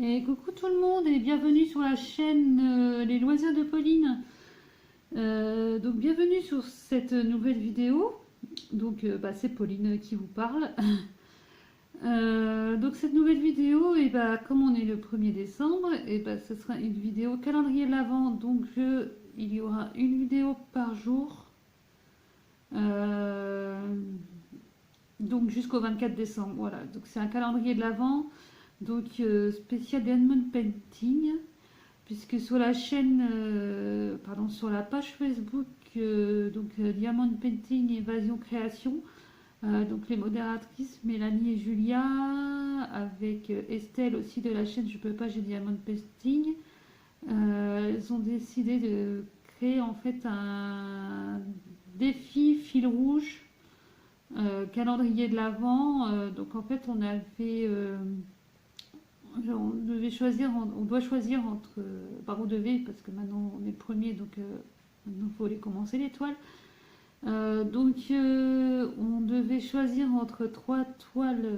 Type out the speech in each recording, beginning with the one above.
Et coucou tout le monde et bienvenue sur la chaîne Les Loisirs de Pauline. Donc bienvenue sur cette nouvelle vidéo. Donc c'est Pauline qui vous parle. Donc cette nouvelle vidéo, et comme on est le 1er décembre, ce sera une vidéo calendrier de l'Avent. Donc il y aura une vidéo par jour. Donc jusqu'au 24 décembre. Voilà, donc c'est un calendrier de l'Avent. Donc spécial Diamond Painting, puisque sur la chaîne, sur la page Facebook, Diamond Painting Évasion Création, donc les modératrices Mélanie et Julia, avec Estelle aussi de la chaîne Je peux pas, j'ai Diamond Painting, elles ont décidé de créer en fait un défi fil rouge, calendrier de l'Avent. Donc en fait on avait on doit choisir entre, on devait, parce que maintenant on est le premier, donc maintenant il faut les commencer les toiles. On devait choisir entre 3 toiles.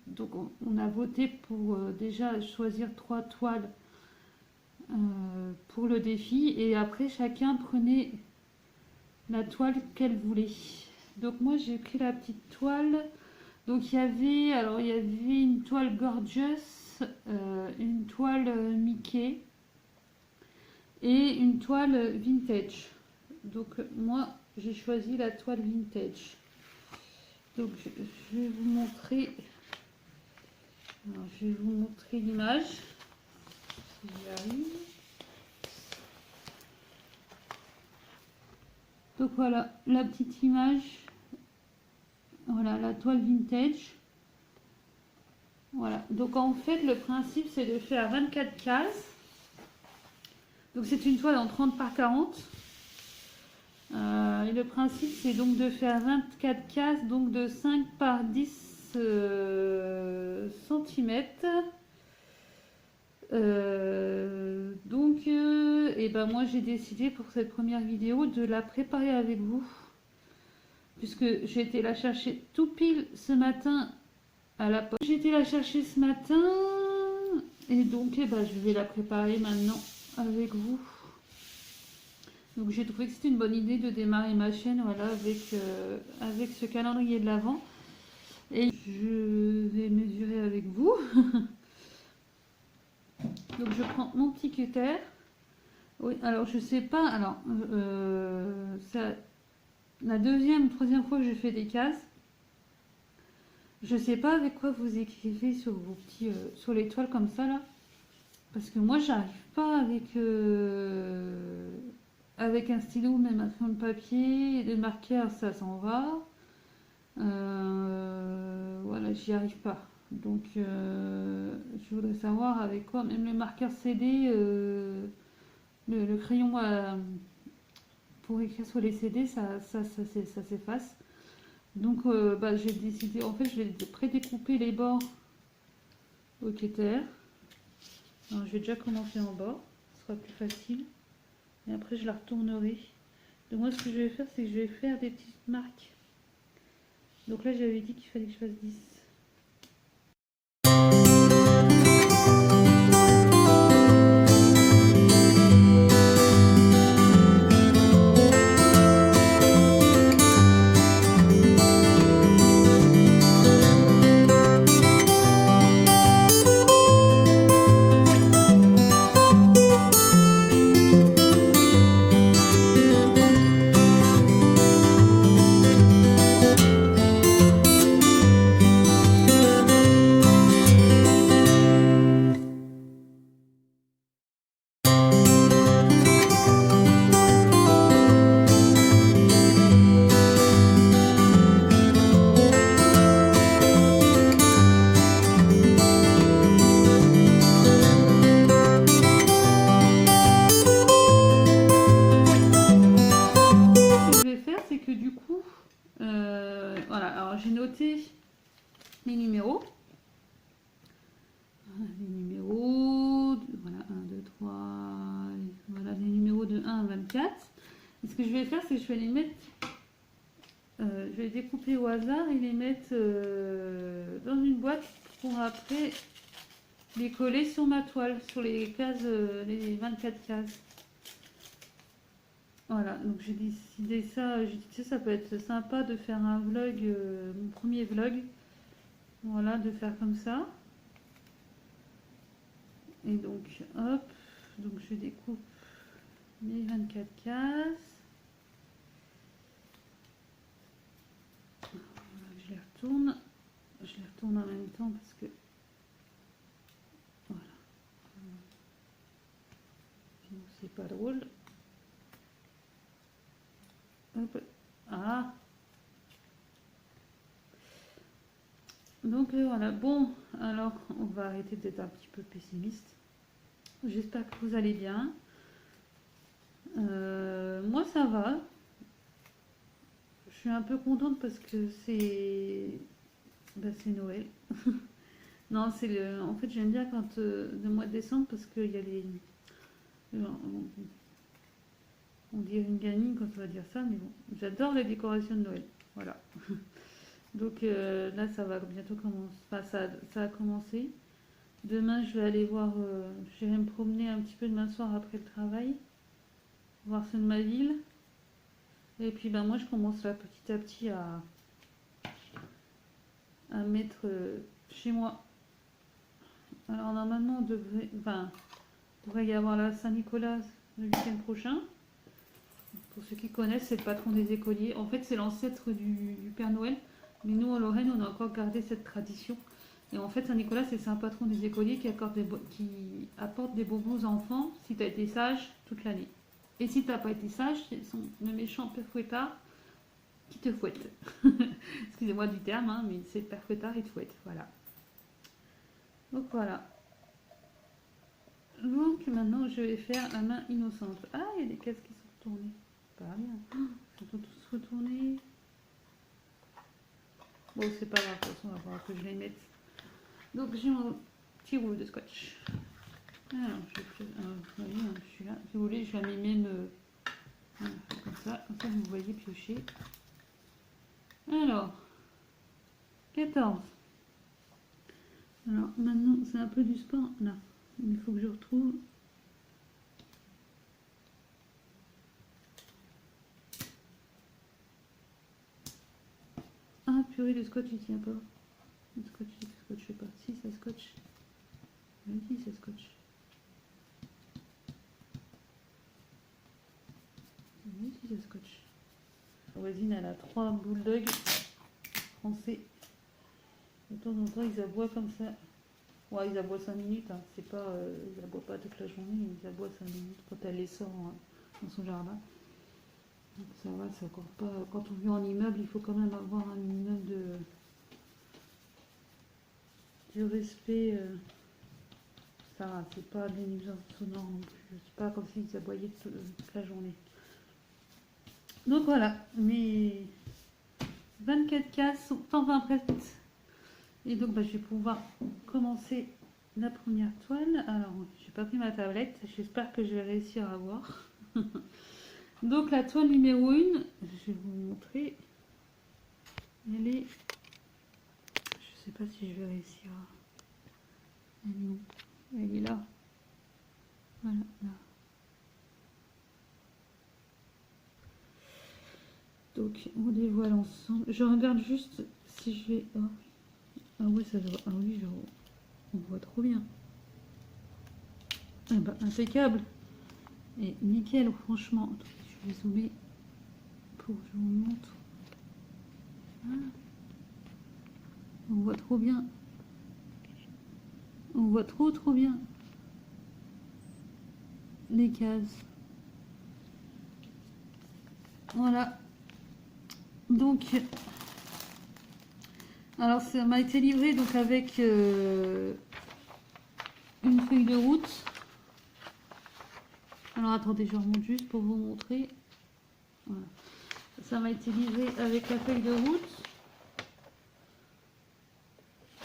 Donc on a voté pour déjà choisir 3 toiles pour le défi, et après chacun prenait la toile qu'elle voulait. Donc moi j'ai pris la petite toile. Donc il y avait une toile Gorgeous, une toile Mickey et une toile Vintage. Donc moi j'ai choisi la toile Vintage. Donc je vais vous montrer. Alors, je vais vous montrer l'image. Si j'y arrive. Donc voilà la petite image. Voilà la toile Vintage. Voilà, donc en fait le principe c'est de faire 24 cases. Donc c'est une toile en 30 par 40. Et le principe c'est donc de faire 24 cases, donc de 5 par 10 cm. Moi j'ai décidé pour cette première vidéo de la préparer avec vous, puisque j'ai été la chercher tout pile ce matin à la poste. J'ai été la chercher ce matin, et donc je vais la préparer maintenant avec vous. Donc j'ai trouvé que c'était une bonne idée de démarrer ma chaîne, voilà, avec ce calendrier de l'Avent. Et je vais mesurer avec vous. Donc je prends mon petit cutter. Oui, alors je sais pas, alors c'est la deuxième ou troisième fois que je fais des cases. Je sais pas avec quoi vous écrivez sur vos petits, sur les toiles comme ça là, parce que moi j'arrive pas avec un stylo ou même un crayon de papier, des marqueurs ça s'en va. Voilà, j'y arrive pas. Donc je voudrais savoir avec quoi, même les marqueurs CD, le crayon pour écrire sur les CD, ça s'efface. Donc j'ai décidé, en fait je vais prédécouper les bords au cutter. Alors je vais déjà commencer en bas, ce sera plus facile. Et après je la retournerai. Donc moi ce que je vais faire, c'est que je vais faire des petites marques. Donc là j'avais dit qu'il fallait que je fasse 10. J'ai noté les numéros. Voilà, 1, 2, 3, voilà les numéros de 1 à 24. Et ce que je vais faire, c'est que je vais les mettre, je vais les découper au hasard et les mettre dans une boîte pour après les coller sur ma toile, sur les cases, les 24 cases. Voilà, donc j'ai décidé ça, j'ai dit que ça peut être sympa de faire un vlog, mon premier vlog. Voilà, de faire comme ça. Et donc, hop, donc je découpe les 24 cases. Voilà, je les retourne. Je les retourne en même temps parce que voilà. Sinon c'est pas drôle. Hop. Ah. Donc voilà. Bon, alors on va arrêter d'être un petit peu pessimiste. J'espère que vous allez bien. Moi ça va. Je suis un peu contente parce que c'est Noël. Non, c'est le. En fait, j'aime bien quand le mois de décembre parce qu'il y a les. On dirait une gamine quand on va dire ça, mais bon, j'adore les décorations de Noël. Voilà. Donc là, ça va bientôt commencer. Enfin, ça a commencé. Demain, je vais aller voir. J'irai me promener un petit peu demain soir après le travail, voir ceux de ma ville. Et puis, ben, moi, je commence là petit à petit à mettre chez moi. Alors, normalement, devrait y avoir la Saint-Nicolas le week-end prochain. Pour ceux qui connaissent, c'est le patron des écoliers. En fait, c'est l'ancêtre du Père Noël. Mais nous, en Lorraine, on a encore gardé cette tradition. Et en fait, Saint-Nicolas, c'est un patron des écoliers qui apporte des bonbons aux enfants si tu as été sage toute l'année. Et si tu n'as pas été sage, c'est le méchant père fouettard qui te fouette. Excusez-moi du terme, hein, mais c'est le père fouettard, il te fouette. Voilà. Donc voilà. Donc maintenant, je vais faire la main innocente. Ah, il y a des cases qui sont retournées. Pas bien. Ils sont tous retournés. Bon, c'est pas grave, de toute façon, on va falloir que je les mette. Donc j'ai mon petit rouleau de scotch. Alors, voyez, je suis là. Si vous voulez, je la mets même voilà, comme ça vous voyez piocher. Alors, 14. Alors maintenant, c'est un peu du sport là. Il faut que je retrouve. Ah purée, le scotch il tient pas. Le scotch, je sais pas. Si ça scotch. Oui, ça scotch. Oui, ça scotch. La voisine, elle a 3 bulldogs français. De temps en temps, ils aboient comme ça. Ouais, ils aboient 5 minutes. Hein. C'est pas, ils aboient pas toute la journée, ils aboient 5 minutes quand elle les sort dans son jardin. Donc ça va, c'est encore pas. Quand on vit en immeuble, il faut quand même avoir un minimum du respect. Ça va, c'est pas de l'énuisance sonore non plus. C'est pas comme s'ils aboyaient toute la journée. Donc voilà, mes 24 cases sont enfin prêtes. Et donc je vais pouvoir commencer la première toile. Alors, j'ai pas pris ma tablette, j'espère que je vais réussir à voir. Donc la toile numéro 1, je vais vous montrer. Elle est. Je sais pas si je vais réussir à. Elle est où? Elle est là. Voilà, là. Donc on dévoile ensemble. Je regarde juste si je vais. Oh. Ah oui, ça doit. Ah oui, on voit trop bien. Ah bah, impeccable. Et nickel, franchement. Attendez, je vais zoomer pour que je vous montre. Ah. On voit trop bien. On voit trop bien les cases. Voilà. Donc, alors ça m'a été livré donc avec une feuille de route. Alors attendez, je remonte juste pour vous montrer. Voilà. Ça m'a été livré avec la feuille de route.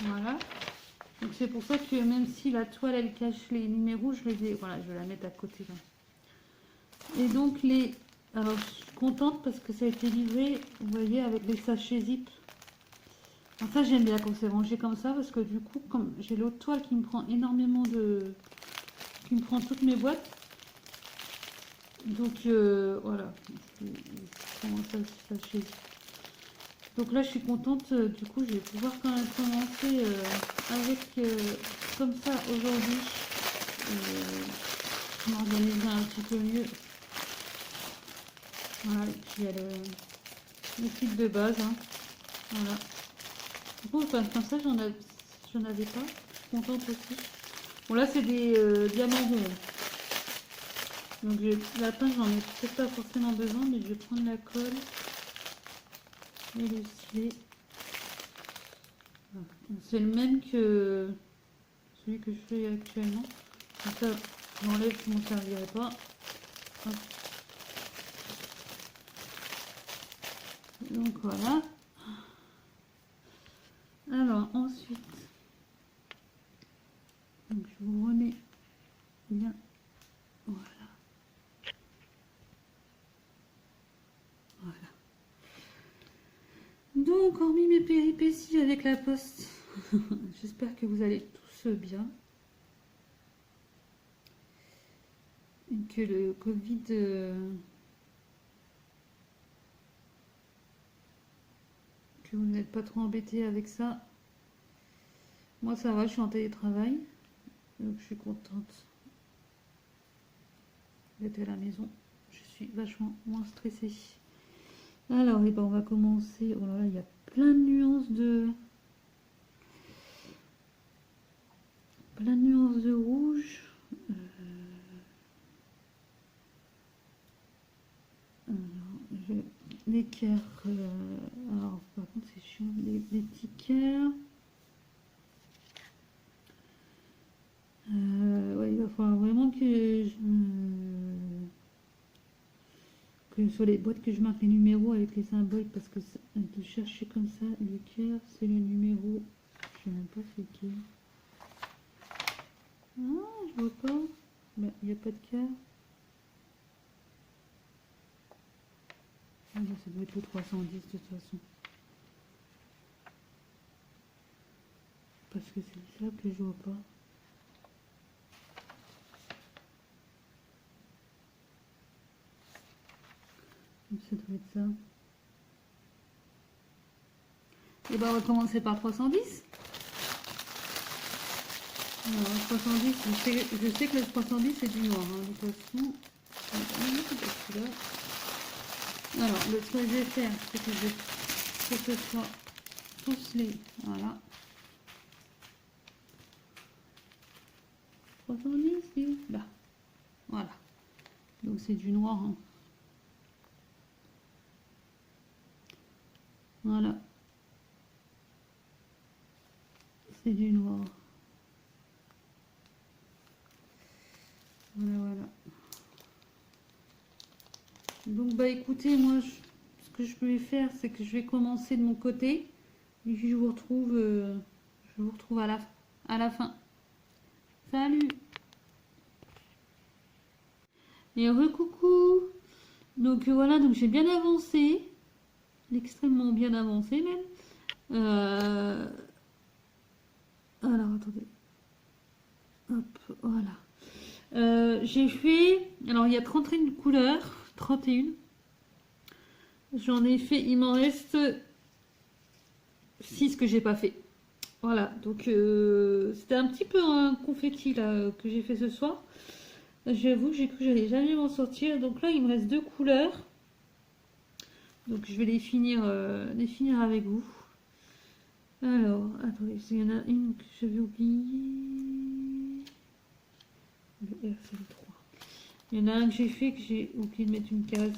Voilà. Donc c'est pour ça que même si la toile elle cache les numéros, je les ai. Voilà, je vais la mettre à côté là. Et donc alors je suis contente parce que ça a été livré, vous voyez, avec les sachets zip. Alors ça j'aime bien quand c'est rangé comme ça parce que du coup comme j'ai l'autre toile qui me prend énormément de... qui me prend toutes mes boîtes. Donc voilà, comment ça se fâcher. Donc là je suis contente, du coup je vais pouvoir quand même commencer avec comme ça aujourd'hui. Je m'organiserai un petit peu mieux. Voilà, et puis il y a le kit de base. Hein. Voilà. Bon, enfin, comme ça j'en avais pas. Je suis contente aussi. Bon là c'est des diamants ronds. Donc la pince j'en ai peut-être pas forcément besoin, mais je vais prendre la colle et le stylet. Voilà. C'est le même que celui que je fais actuellement. Donc ça j'enlève, je m'en servirai pas. Hop. Donc voilà. Alors ensuite, donc je vous remets bien. Voilà. Voilà. Donc hormis mes péripéties avec la poste, j'espère que vous allez tous bien. Et que le Covid que vous n'êtes pas trop embêtés avec ça. Moi ça va, je suis en télétravail, donc je suis contente d'être à la maison. Je suis vachement moins stressée. Alors, et ben on va commencer. Oh là là, il y a plein de nuances de rouge. Alors, l'équerre. Alors, par contre, c'est chiant. Les petits cœurs. Ouais, il va falloir vraiment que sur les boîtes que je marque les numéros avec les symboles parce que de chercher comme ça, le cœur, c'est le numéro. Je sais même pas c'est qui. Ah, je vois pas. Ben, il n'y a pas de cœur. Ah, ben, ça doit être le 310 de toute façon. Parce que c'est ça que je vois pas. Donc ça doit être ça. Et ben on va commencer par 310. Alors 310, je sais que le 310 c'est du noir. Hein, de toute façon. Alors ce que je vais faire, c'est que je vais que ce soit tous les. Voilà. 310, et là. Voilà. Donc c'est du noir. Hein. Voilà. C'est du noir. Voilà, voilà. Donc bah écoutez, moi ce que je vais faire, c'est que je vais commencer de mon côté. Et puis je vous retrouve à la fin. Salut! Et recoucou! Donc voilà, donc j'ai bien avancé. Extrêmement bien avancé même. Alors attendez. Hop, voilà. J'ai fait. Alors il y a 31 couleurs. 31. J'en ai fait. Il m'en reste 6 que j'ai pas fait. Voilà, donc c'était un petit peu un confetti là que j'ai fait ce soir. J'avoue que j'ai cru que j'allais jamais m'en sortir. Donc là, il me reste 2 couleurs. Donc je vais les finir avec vous. Alors, attendez, il y en a une que j'avais oubliée. Le R, c'est le 3. Il y en a un que j'ai fait que j'ai oublié de mettre une case.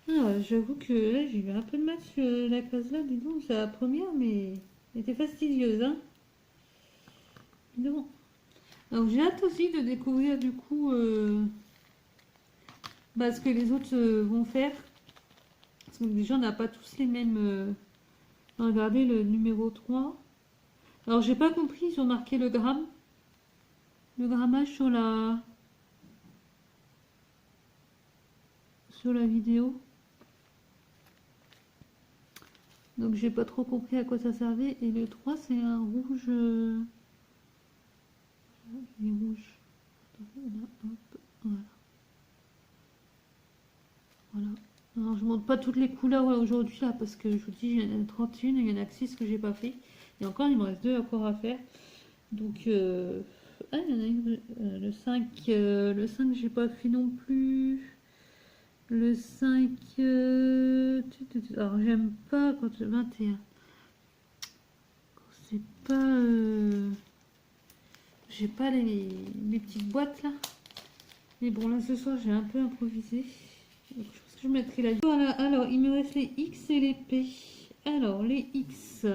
Ah, j'avoue que là, j'ai eu un peu de mal sur la case là. Dis donc, c'est la première, mais elle était fastidieuse, hein. Dis donc. Alors, j'ai hâte aussi de découvrir du coup ce que les autres vont faire. Parce que déjà, on n'a pas tous les mêmes. Regardez le numéro 3. Alors, j'ai pas compris, ils ont marqué le gramme. Le grammage sur la vidéo. Donc j'ai pas trop compris à quoi ça servait. Et le 3 c'est un rouge. Il est rouge. Voilà, hop, voilà. Voilà. Alors je montre pas toutes les couleurs aujourd'hui là parce que je vous dis il y en a 31 et il y en a que 6 que j'ai pas fait. Et encore il me reste 2 encore à faire. Donc ah, il y en a une, le 5 j'ai pas fait non plus. Le 5 alors j'aime pas quand le 21. C'est pas j'ai pas les petites boîtes là. Mais bon là ce soir j'ai un peu improvisé. Donc, je pense que je mettrai la. Voilà, alors il me reste les X et les P. Alors les X,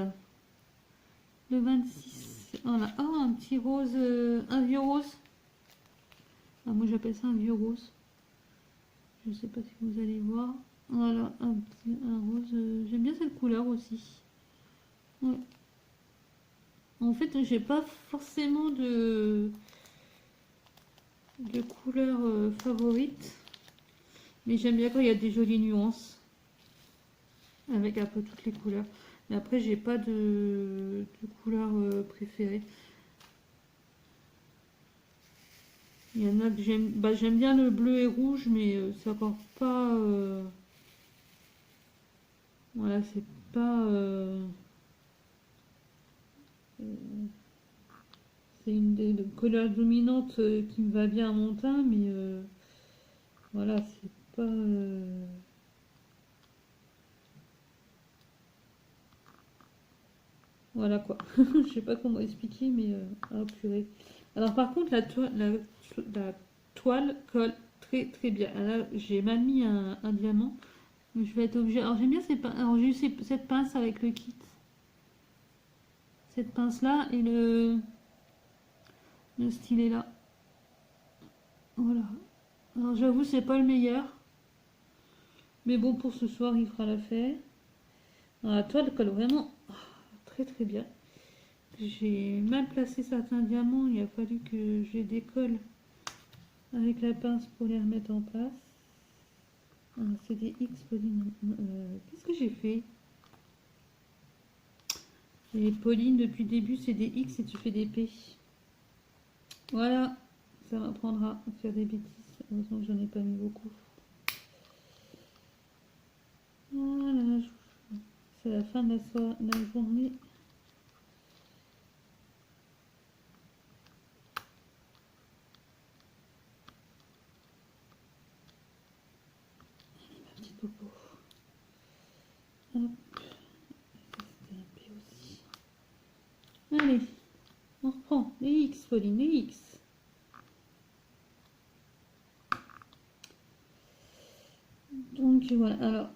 le 26. Voilà, oh un petit rose, un vieux rose. Ah, moi j'appelle ça un vieux rose. Je sais pas si vous allez voir. Voilà, un rose. J'aime bien cette couleur aussi. Ouais. En fait, j'ai pas forcément de couleur favorite. Mais j'aime bien quand il y a des jolies nuances. Avec un peu toutes les couleurs. Mais après, j'ai pas de couleur préférée. Il y en a que j'aime. Bah, j'aime bien le bleu et rouge, mais c'est encore pas. Voilà, c'est pas. C'est une des couleurs dominantes qui me va bien à mon teint, mais voilà, c'est pas. Voilà quoi. Je sais pas comment expliquer, mais. Ah, purée. Alors, par contre, la toile colle très très bien. Là, j'ai mal mis un diamant. Donc, je vais être obligée. Alors, j'aime bien ces pinces. Alors, j'ai eu cette pince avec le kit. Cette pince là et le stylet là. Voilà. Alors j'avoue c'est pas le meilleur. Mais bon pour ce soir il fera l'affaire. La toile colle vraiment très très bien. J'ai mal placé certains diamants. Il a fallu que je les décolle avec la pince pour les remettre en place. C'est des X Pauline. Qu'est-ce que j'ai fait? Et Pauline depuis le début c'est des X et tu fais des P. Voilà. Ça m'apprendra à faire des bêtises. Heureusement que j'en ai pas mis beaucoup. Voilà, c'est la fin de la journée. Allez, ma petite popo. Hop, c'était un P aussi. Allez, on reprend. Les X, Pauline, les X. Donc voilà, alors,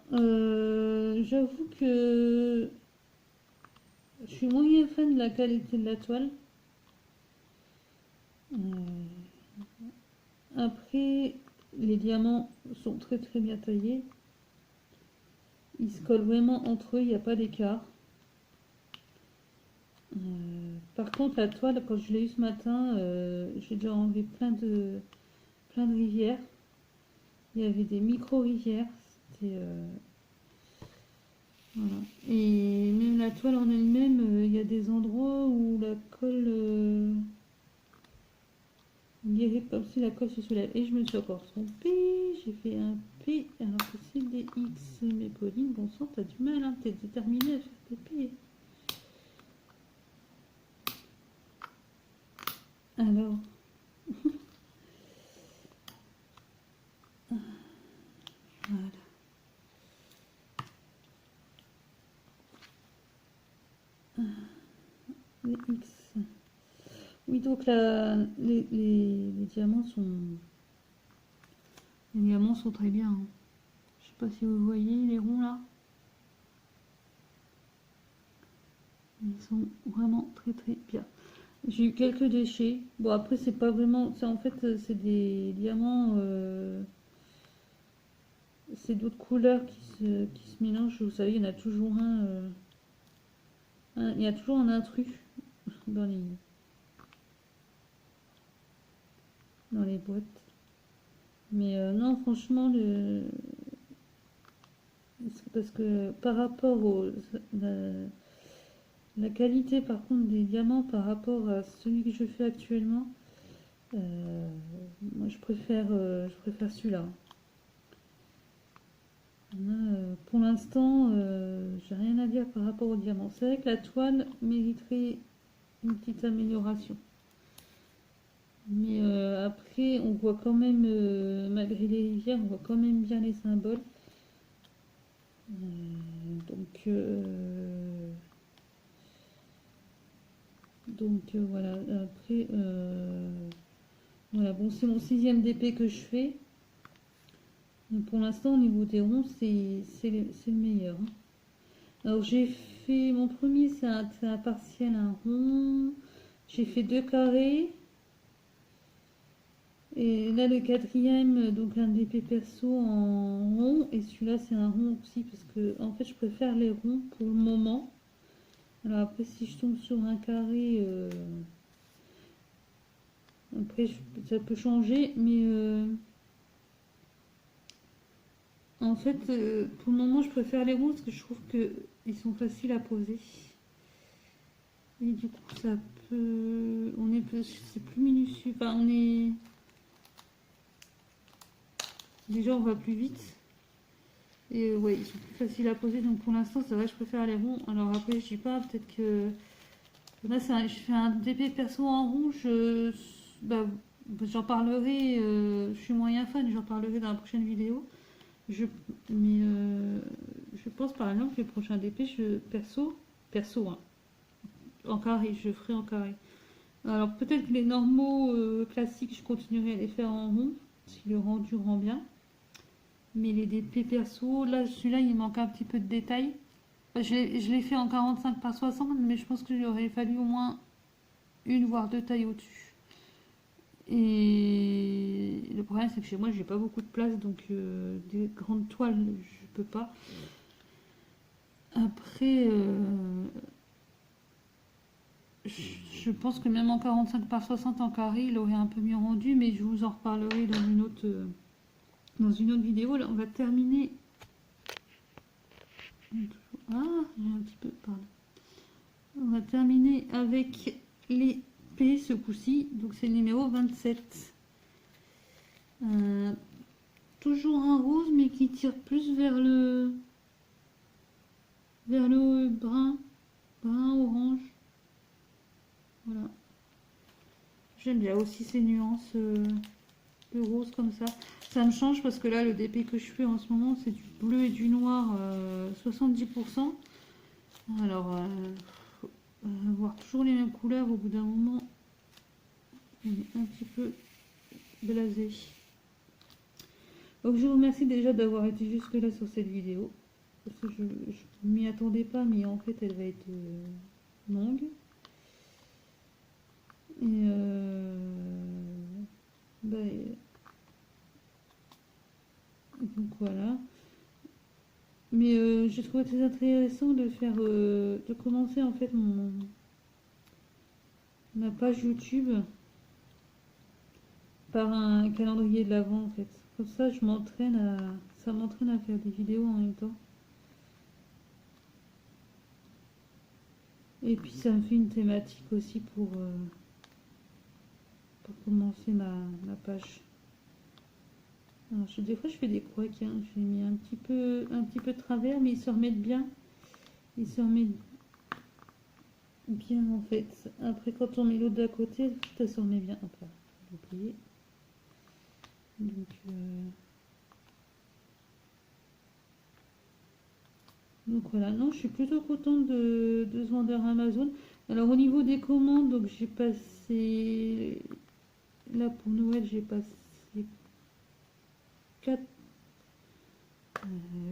j'avoue que je suis moyen fan de la qualité de la toile. Après, les diamants sont très très bien taillés. Ils se collent vraiment entre eux, il n'y a pas d'écart. Par contre, la toile, quand je l'ai eu ce matin, j'ai déjà enlevé plein de rivières. Il y avait des micro-rivières. C'était. Voilà. Et même la toile en elle-même, il y a des endroits où la colle. On dirait comme si la colle se soulève. Et je me suis encore trompée. J'ai fait un P alors que c'est des X. Mais Pauline, bon sang, t'as du mal, hein. T'es déterminée à faire des P. Alors. Voilà. Les X. Oui, donc là, les diamants sont. Les diamants sont très bien, hein. Je sais pas si vous voyez les ronds là. Ils sont vraiment très très bien. J'ai eu quelques déchets. Bon après c'est pas vraiment. En fait c'est des diamants. C'est d'autres couleurs qui se mélangent. Vous savez, il y en a toujours il y a toujours un intrus dans dans les boîtes. Mais non franchement Parce que par rapport la, la qualité par contre des diamants par rapport à celui que je fais actuellement, euh, moi je préfère celui-là. Pour l'instant, j'ai rien à dire par rapport au diamant. C'est vrai que la toile mériterait une petite amélioration. Mais après, on voit quand même, malgré les rivières, on voit quand même bien les symboles. Donc, voilà. Après, voilà. Bon, c'est mon 6e DP que je fais. Mais pour l'instant, au niveau des ronds, c'est le meilleur, hein. Alors, j'ai fait mon premier, c'est un partiel, un rond. J'ai fait 2 carrés. Et là, le 4e, donc un DP perso en rond. Et celui-là, c'est un rond aussi, parce que en fait, je préfère les ronds pour le moment. Alors après, si je tombe sur un carré, après, ça peut changer. Mais en fait, pour le moment, je préfère les ronds parce que je trouve qu'ils sont faciles à poser. Et du coup, ça peut... C'est plus minutieux. Enfin, on est... Déjà, on va plus vite. Et ouais, ils sont plus faciles à poser. Donc pour l'instant, c'est vrai que je préfère les ronds. Alors après, je dis pas, peut-être que... Là, je fais un DP perso en rond. Bah, j'en parlerai. Je suis moyen fan, j'en parlerai dans la prochaine vidéo. Je, mais je pense par exemple que le prochain DP, perso, hein, en carré, je ferai en carré. Alors peut-être que les normaux classiques, je continuerai à les faire en rond, si le rendu rend bien. Mais les DP perso, là, celui-là, il manque un petit peu de détails. Je l'ai fait en 45 par 60, mais je pense qu'il aurait fallu au moins une voire deux tailles au-dessus. Et le problème, c'est que chez moi, j'ai pas beaucoup de place, donc des grandes toiles, je peux pas. Après, je pense que même en 45 par 60 en carré, il aurait un peu mieux rendu, mais je vous en reparlerai dans une autre vidéo. Là, on va terminer. Ah, j'ai un petit peu, pardon. On va terminer avec les P ce coup-ci. Donc c'est le numéro 27. Toujours un rose, mais qui tire plus vers le brun orange. Voilà. J'aime bien aussi ces nuances de rose comme ça. Ça me change parce que là, le DP que je fais en ce moment, c'est du bleu et du noir 70%. Alors, avoir toujours les mêmes couleurs, au bout d'un moment, on est un petit peu blasé. Donc je vous remercie déjà d'avoir été jusque là sur cette vidéo. Parce que je ne m'y attendais pas, mais en fait elle va être longue. Et bah, donc voilà. Mais j'ai trouvé très intéressant de faire, de commencer en fait ma page YouTube par un calendrier de l'avant en fait. Comme ça, ça m'entraîne à faire des vidéos en même temps. Et puis ça me fait une thématique aussi pour commencer ma page. Alors, des fois je fais des couacs, hein. Je l'ai mis un petit peu de travers, mais ils se remettent bien. Ils se remettent bien en fait. Après quand on met l'autre d'à côté, ça se remet bien. Hop là, j'ai oublié. Donc voilà, non, je suis plutôt contente de ce vendeur Amazon. Alors au niveau des commandes, donc j'ai passé, là pour Noël, j'ai passé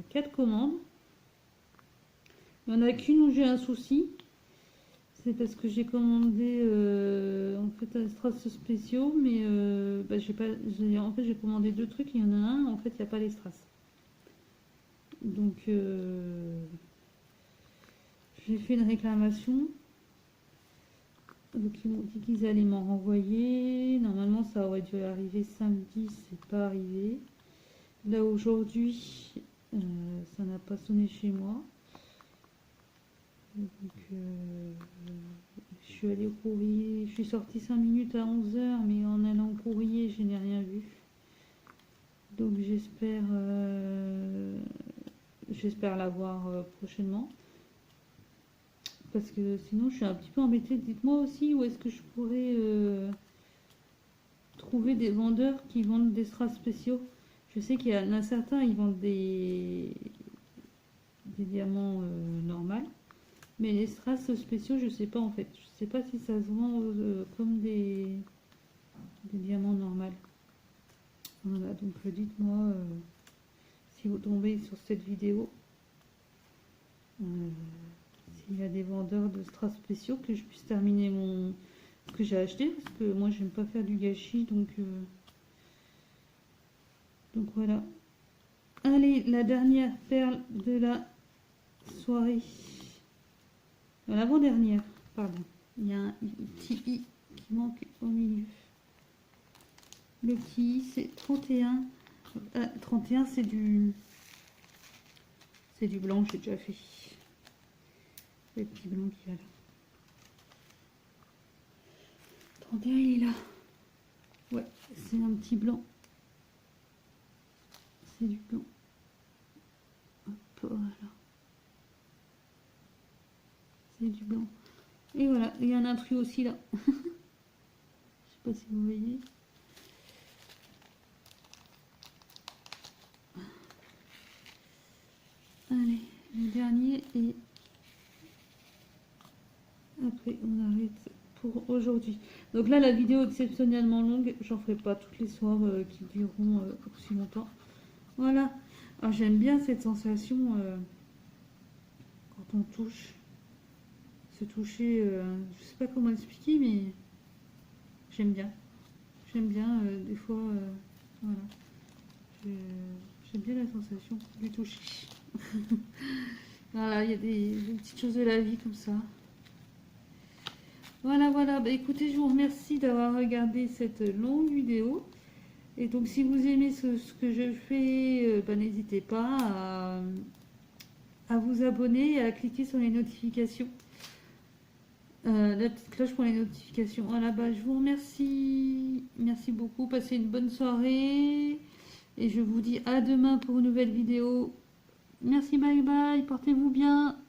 4 commandes. Il n'y en a qu'une où j'ai un souci. C'est parce que j'ai commandé en fait un strass spéciaux, mais bah, en fait j'ai commandé deux trucs, il y en a un, en fait il n'y a pas les strass. Donc j'ai fait une réclamation. Donc ils m'ont dit qu'ils allaient m'en renvoyer. Normalement ça aurait dû arriver samedi, c'est pas arrivé. Là aujourd'hui, Ça n'a pas sonné chez moi. Donc, je suis allée au courrier. Je suis sortie 5 minutes à 11 h, mais en allant au courrier, je n'ai rien vu. Donc j'espère l'avoir prochainement. Parce que sinon, je suis un petit peu embêtée. Dites-moi aussi où est-ce que je pourrais trouver des vendeurs qui vendent des strass spéciaux. Je sais qu'il y en a certains, ils vendent des diamants normaux. Mais les strass spéciaux, je sais pas en fait. Je sais pas si ça se vend comme des diamants normaux. Voilà, donc dites-moi si vous tombez sur cette vidéo. S'il y a des vendeurs de strass spéciaux, que je puisse terminer ce que j'ai acheté. Parce que moi, j'aime pas faire du gâchis. Donc voilà. Allez, la dernière perle de la soirée. L'avant-dernière, pardon. Il y a un petit i qui manque au milieu. Le petit i, c'est 31. 31, c'est du blanc, j'ai déjà fait. Le petit blanc qui est là. 31, il est là. Ouais, c'est un petit blanc. C'est du blanc. Hop, voilà. C'est du blanc. Et voilà, il y a un intrus aussi là. Je sais pas si vous voyez. Allez, le dernier et après on arrête pour aujourd'hui. Donc là la vidéo est exceptionnellement longue, j'en ferai pas toutes les soirs qui dureront aussi longtemps. Voilà, alors j'aime bien cette sensation quand on touche, se toucher, je sais pas comment expliquer mais j'aime bien. J'aime bien des fois, voilà, j'aime bien la sensation du toucher. Voilà, il y a des petites choses de la vie comme ça. Voilà, voilà. Bah, écoutez, je vous remercie d'avoir regardé cette longue vidéo. Et donc, si vous aimez ce que je fais, bah, n'hésitez pas à vous abonner et à cliquer sur les notifications. La petite cloche pour les notifications. Voilà, bah, je vous remercie. Merci beaucoup. Passez une bonne soirée. Et je vous dis à demain pour une nouvelle vidéo. Merci, bye bye. Portez-vous bien.